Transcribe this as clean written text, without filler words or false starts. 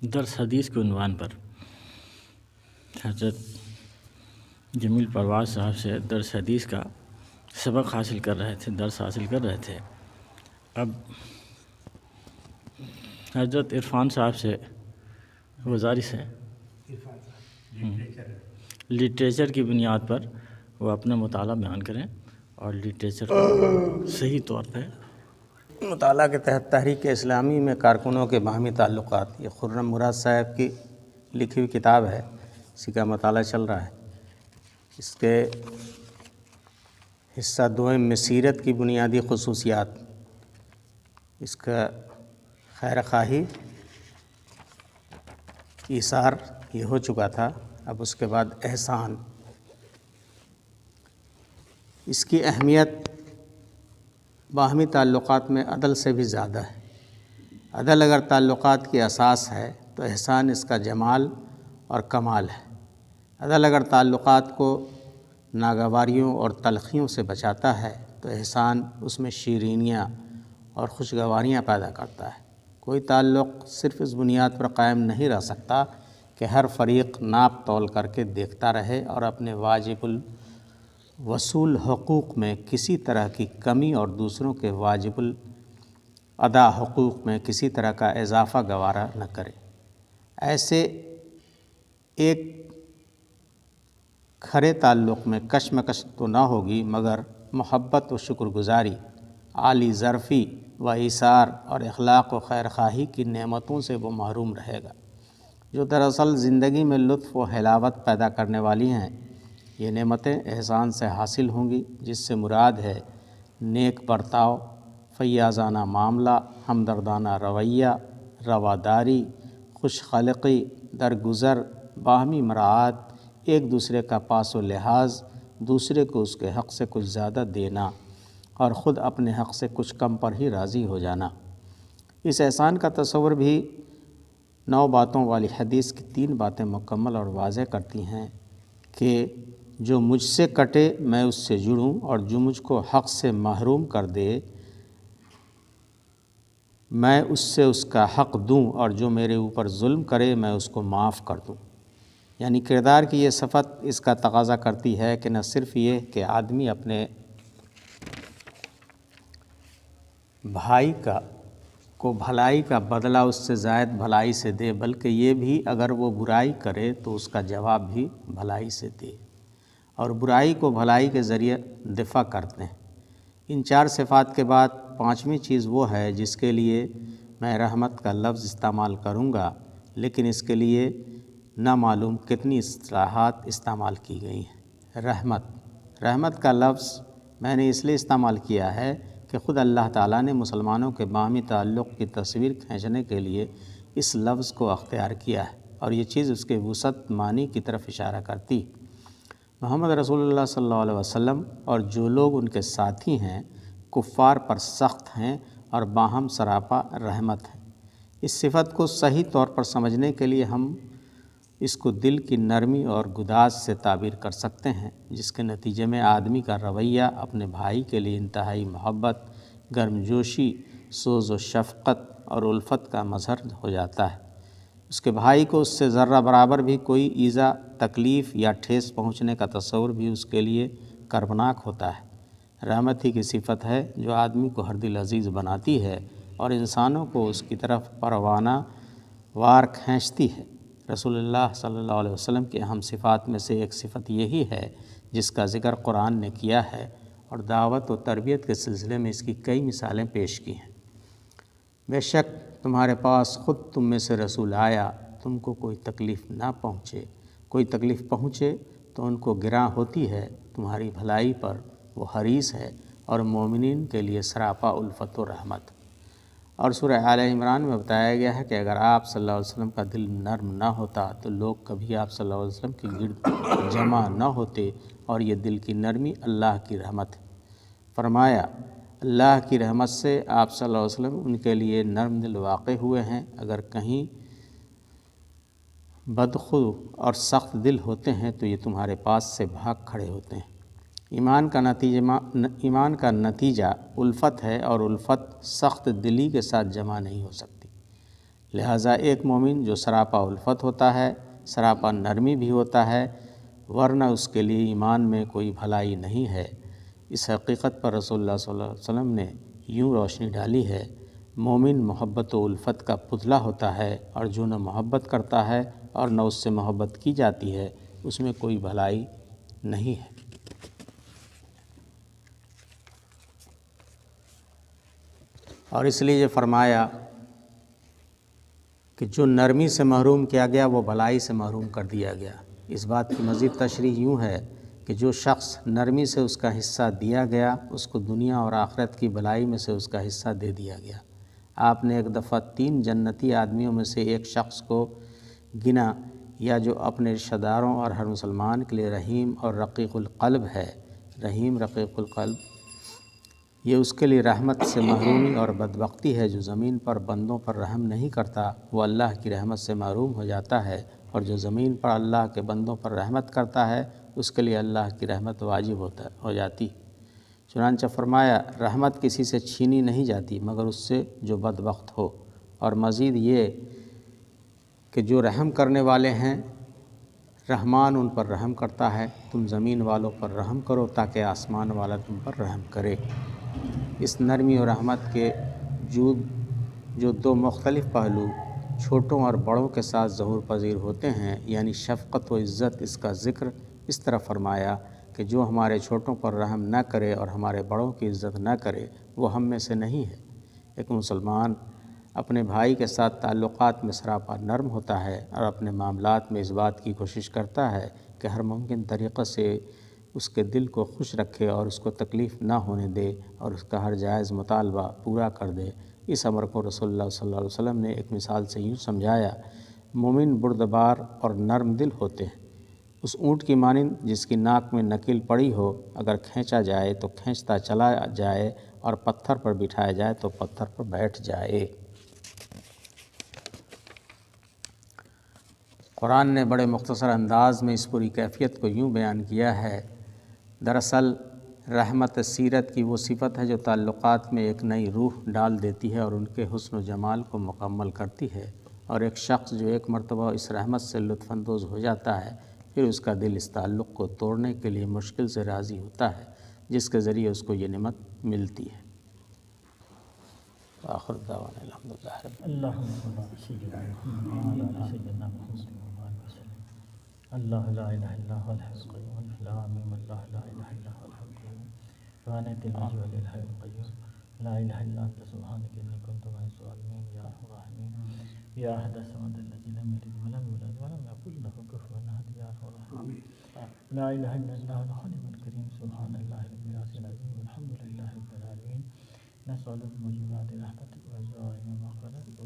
درس حدیث کے عنوان پر حضرت جمیل پرواز صاحب سے درس حدیث کا سبق حاصل کر رہے تھے، درس حاصل کر رہے تھے۔ اب حضرت عرفان صاحب سے گزارش ہے لٹریچر کی بنیاد پر وہ اپنا مطالعہ بیان کریں اور لٹریچر کو صحیح طور پہ مطالعہ کے تحت تحریک اسلامی میں کارکنوں کے باہمی تعلقات، یہ خرم مراد صاحب کی لکھی ہوئی کتاب ہے، اسی کا مطالعہ چل رہا ہے۔ اس کے حصہ دوم میں سیرت کی بنیادی خصوصیات، اس کا خیر خواہی ایثار یہ ہو چکا تھا، اب اس کے بعد احسان۔ اس کی اہمیت باہمی تعلقات میں عدل سے بھی زیادہ ہے۔ عدل اگر تعلقات کی اساس ہے تو احسان اس کا جمال اور کمال ہے۔ عدل اگر تعلقات کو ناگواریوں اور تلخیوں سے بچاتا ہے تو احسان اس میں شیرینیاں اور خوشگواریاں پیدا کرتا ہے۔ کوئی تعلق صرف اس بنیاد پر قائم نہیں رہ سکتا کہ ہر فریق ناپ تول کر کے دیکھتا رہے اور اپنے واجب الوصول حقوق میں کسی طرح کی کمی اور دوسروں کے واجب الادا حقوق میں کسی طرح کا اضافہ گوارا نہ کرے۔ ایسے ایک کھرے تعلق میں کشمکش تو نہ ہوگی، مگر محبت و شکر گزاری، عالی ظرفی و ایثار اور اخلاق و خیر خواہی کی نعمتوں سے وہ محروم رہے گا، جو دراصل زندگی میں لطف و حلاوت پیدا کرنے والی ہیں۔ یہ نعمتیں احسان سے حاصل ہوں گی، جس سے مراد ہے نیک برتاؤ، فیاضانہ معاملہ، ہمدردانہ رویہ، رواداری، خوش خلقی، درگزر، باہمی مراعات، ایک دوسرے کا پاس و لحاظ، دوسرے کو اس کے حق سے کچھ زیادہ دینا اور خود اپنے حق سے کچھ کم پر ہی راضی ہو جانا۔ اس احسان کا تصور بھی 9 باتوں والی حدیث کی 3 باتیں مکمل اور واضح کرتی ہیں کہ جو مجھ سے کٹے میں اس سے جڑوں، اور جو مجھ کو حق سے محروم کر دے میں اس سے اس کا حق دوں، اور جو میرے اوپر ظلم کرے میں اس کو معاف کر دوں۔ یعنی کردار کی یہ صفت اس کا تقاضا کرتی ہے کہ نہ صرف یہ کہ آدمی اپنے بھائی کو بھلائی کا بدلہ اس سے زائد بھلائی سے دے، بلکہ یہ بھی اگر وہ برائی کرے تو اس کا جواب بھی بھلائی سے دے، اور برائی کو بھلائی کے ذریعے دفع کرتے ہیں۔ ان 4 صفات کے بعد 5ویں چیز وہ ہے جس کے لیے میں رحمت کا لفظ استعمال کروں گا، لیکن اس کے لیے نہ معلوم کتنی اصطلاحات استعمال کی گئی ہیں۔ رحمت کا لفظ میں نے اس لیے استعمال کیا ہے کہ خود اللہ تعالیٰ نے مسلمانوں کے باہمی تعلق کی تصویر کھینچنے کے لیے اس لفظ کو اختیار کیا ہے، اور یہ چیز اس کے وسعت معنی کی طرف اشارہ کرتی۔ محمد رسول اللہ صلی اللہ علیہ وسلم اور جو لوگ ان کے ساتھی ہیں کفار پر سخت ہیں اور باہم سراپا رحمت ہیں۔ اس صفت کو صحیح طور پر سمجھنے کے لیے ہم اس کو دل کی نرمی اور گداز سے تعبیر کر سکتے ہیں، جس کے نتیجے میں آدمی کا رویہ اپنے بھائی کے لیے انتہائی محبت، گرمجوشی، سوز و شفقت اور الفت کا مظہر ہو جاتا ہے۔ اس کے بھائی کو اس سے ذرہ برابر بھی کوئی ایذا، تکلیف یا ٹھیس پہنچنے کا تصور بھی اس کے لیے کربناک ہوتا ہے۔ رحمت ہی کی صفت ہے جو آدمی کو ہر دل عزیز بناتی ہے اور انسانوں کو اس کی طرف پروانہ وار کھینچتی ہے۔ رسول اللہ صلی اللہ علیہ وسلم کی اہم صفات میں سے ایک صفت یہی ہے جس کا ذکر قرآن نے کیا ہے، اور دعوت و تربیت کے سلسلے میں اس کی کئی مثالیں پیش کی ہیں۔ بے شک تمہارے پاس خود تم میں سے رسول آیا، تم کو کوئی تکلیف نہ پہنچے، کوئی تکلیف پہنچے تو ان کو گراں ہوتی ہے، تمہاری بھلائی پر وہ حریص ہے اور مومنین کے لیے سراپا الفت و رحمت۔ اور سورہ آل عمران میں بتایا گیا ہے کہ اگر آپ صلی اللہ علیہ وسلم کا دل نرم نہ ہوتا تو لوگ کبھی آپ صلی اللہ علیہ وسلم کے گرد جمع نہ ہوتے، اور یہ دل کی نرمی اللہ کی رحمت ہے۔ فرمایا اللہ کی رحمت سے آپ صلی اللہ علیہ وسلم ان کے لیے نرم دل واقع ہوئے ہیں، اگر کہیں بدخو اور سخت دل ہوتے ہیں تو یہ تمہارے پاس سے بھاگ کھڑے ہوتے ہیں۔ ایمان کا نتیجہ الفت ہے، اور الفت سخت دلی کے ساتھ جمع نہیں ہو سکتی۔ لہٰذا ایک مومن جو سراپا الفت ہوتا ہے، سراپا نرمی بھی ہوتا ہے، ورنہ اس کے لیے ایمان میں کوئی بھلائی نہیں ہے۔ اس حقیقت پر رسول اللہ صلی اللہ علیہ وسلم نے یوں روشنی ڈالی ہے: مومن محبت و الفت کا پتلا ہوتا ہے، اور جو نہ محبت کرتا ہے اور نہ اس سے محبت کی جاتی ہے، اس میں کوئی بھلائی نہیں ہے۔ اور اس لیے یہ فرمایا کہ جو نرمی سے محروم کیا گیا وہ بھلائی سے محروم کر دیا گیا۔ اس بات کی مزید تشریح یوں ہے کہ جو شخص نرمی سے اس کا حصہ دیا گیا، اس کو دنیا اور آخرت کی بھلائی میں سے اس کا حصہ دے دیا گیا۔ آپ نے ایک دفعہ 3 جنتی آدمیوں میں سے ایک شخص کو گنا، یا جو اپنے رشتہ داروں اور ہر مسلمان کے لیے رحیم اور رقیق القلب ہے۔ رحیم رقیق القلب، یہ اس کے لیے رحمت سے محرومی اور بدبختی ہے۔ جو زمین پر بندوں پر رحم نہیں کرتا وہ اللہ کی رحمت سے محروم ہو جاتا ہے، اور جو زمین پر اللہ کے بندوں پر رحمت کرتا ہے اس کے لیے اللہ کی رحمت واجب ہو جاتی۔ چنانچہ فرمایا: رحمت کسی سے چھینی نہیں جاتی مگر اس سے جو بدبخت ہو۔ اور مزید یہ کہ جو رحم کرنے والے ہیں رحمان ان پر رحم کرتا ہے۔ تم زمین والوں پر رحم کرو تاکہ آسمان والا تم پر رحم کرے۔ اس نرمی اور رحمت کے جو 2 مختلف پہلو چھوٹوں اور بڑوں کے ساتھ ظہور پذیر ہوتے ہیں، یعنی شفقت و عزت، اس کا ذکر اس طرح فرمایا کہ جو ہمارے چھوٹوں پر رحم نہ کرے اور ہمارے بڑوں کی عزت نہ کرے وہ ہم میں سے نہیں ہے۔ ایک مسلمان اپنے بھائی کے ساتھ تعلقات میں سراپا نرم ہوتا ہے اور اپنے معاملات میں اس بات کی کوشش کرتا ہے کہ ہر ممکن طریقے سے اس کے دل کو خوش رکھے اور اس کو تکلیف نہ ہونے دے اور اس کا ہر جائز مطالبہ پورا کر دے۔ اس امر کو رسول اللہ صلی اللہ علیہ وسلم نے ایک مثال سے یوں سمجھایا: مومن بردبار اور نرم دل ہوتے ہیں، اس اونٹ کی مانند جس کی ناک میں نکیل پڑی ہو، اگر کھینچا جائے تو کھینچتا چلا جائے اور پتھر پر بٹھایا جائے تو پتھر پر بیٹھ جائے۔ قرآن نے بڑے مختصر انداز میں اس پوری کیفیت کو یوں بیان کیا ہے: دراصل رحمت سیرت کی وہ صفت ہے جو تعلقات میں ایک نئی روح ڈال دیتی ہے اور ان کے حسن و جمال کو مکمل کرتی ہے، اور ایک شخص جو ایک مرتبہ اس رحمت سے لطف اندوز ہو جاتا ہے پھر اس کا دل اس تعلق کو توڑنے کے لیے مشکل سے راضی ہوتا ہے جس کے ذریعے اس کو یہ نعمت ملتی ہے۔ آخر دعوانا الحمدللہ رب اللہم صل علی سیدنا محمد وعلی آل سیدنا محمد وبارک وسلم۔ اللہ لا الہ الا هو الحی القیوم الف لام میم اللہ لا الہ الا هو الحی القیوم سبحانک الذی هو الحی القیوم لا الہ الا انت سبحانک انی کنت من الظالمین یا ارحم الراحمین یا احد الصمد الذی لم یلد ولم یولد ولم یکن له کفوا احد یا ارحم الراحمین لا الہ الا اللہ الحلیم الکریم سبحان اللہ رب العرش العظیم الحمد للہ رب العالمین نسألک موجبات رحمتک و عزائم مغفرتک